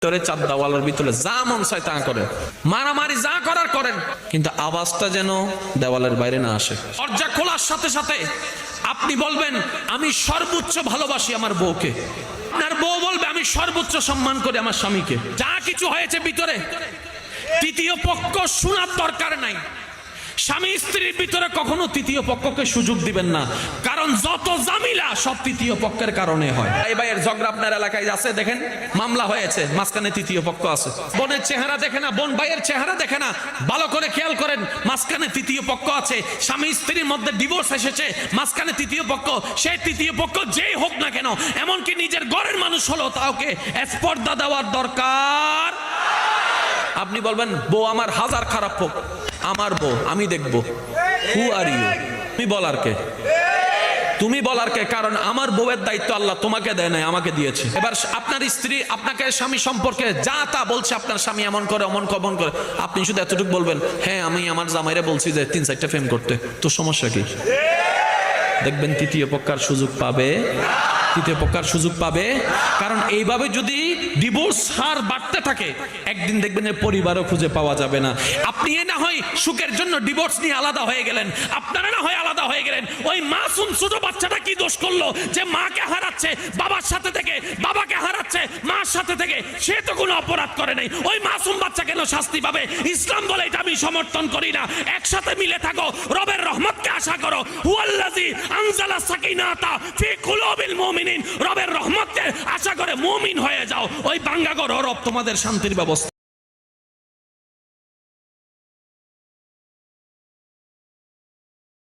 ভিতরে চার দেওয়ালের ভিতরে যা মন চায় তা করেন, মারামারি যা করার করেন, কিন্তু আওয়াজটা যেন দেওয়ালের বাইরে না আসে। দরজা খোলার সাথে সাথে আপনি বলবেন আমি সর্বোচ্চ ভালোবাসি আমার বউকে, আপনার বউ বলবে আমি সর্বোচ্চ সম্মান করি আমার স্বামীকে। যা কিছু হয়েছে ভিতরে তৃতীয় পক্ষ শোনার দরকার নাই। স্বামী স্ত্রীর ভিতরে কখনো তৃতীয় পক্ষকে সুযোগ দিবেন না, কারণ যত জামিলা সব তৃতীয় পক্ষের কারণে হয়। এই ভাইয়ের ঝগড়া আপনার এলাকায় আছে, দেখেন মামলা হয়েছে, মাঝখানে তৃতীয় পক্ষ আছে। বোনের চেহারা দেখে না, বোন ভাইয়ের চেহারা দেখে না, ভালো করে খেয়াল করেন, মাঝখানে তৃতীয় পক্ষ আছে। স্বামী স্ত্রীর মধ্যে ডিভোর্স এসেছে, মাঝখানে তৃতীয় পক্ষ। সেই তৃতীয় পক্ষ যেই হোক না কেন, এমনকি নিজের ঘরের মানুষ হলো, তাওকে স্পর্ধা দেওয়ার দরকার। আপনি বলবেন বউ আমার হাজার খারাপ হোক, আমার বউ আমি দেখবো। হু আর ইউ? তুমি বলার কে? তুমি বলার কে? কারণ আমার বউয়ের দায়িত্ব আল্লাহ তোমাকে দেয় নাই, আমাকে দিয়েছে। এবার আপনার স্ত্রী আপনাকে স্বামী সম্পর্কে যা তা বলছে, আপনার স্বামী এমন করে অমন করে, আপনি শুধু এতটুকু বলবেন, হ্যাঁ আমি আমার জামাইরে বলছি যে 3-4টা ফেম করতে, তো সমস্যা কি? দেখবেন তৃতীয় পক্ষার সুযোগ পাবে, তৃতীয় পক্ষার সুযোগ পাবে। কারণ এইভাবে যদি ডিভোর্স হার বাড়তে থাকে, একদিন দেখবেন পরিবারও খুঁজে পাওয়া যাবে না। আপনি না হয় সুখের জন্য ডিভোর্স নিয়ে আলাদা হয়ে গেলেন, আপনারা না হয় আলাদা হয়ে গেলেন, ওই মাসুম ছোট বাচ্চাটা কি দোষ করলো যে মাকে হারাচ্ছে বাবার সাথে থেকে, বাবাকে হারাচ্ছে মার সাথে থেকে? সে তো কোনো অপরাধ করে নাই, ওই মাসুম বাচ্চা কেন শাস্তি পাবে? ইসলাম বলে এটা আমি সমর্থন করি না। একসাথে মিলে থাকো, রবের রহমতকে আশা করো। হুয়াল্লাযী আনজালা সাকিনাতা ফি কুলুবিল মুমিনিন, রবের রহমতকে আশা করে মুমিন হয়ে যাও। ওই বাঙ্গাগর রব তোমাদের শান্তির ব্যবস্থা।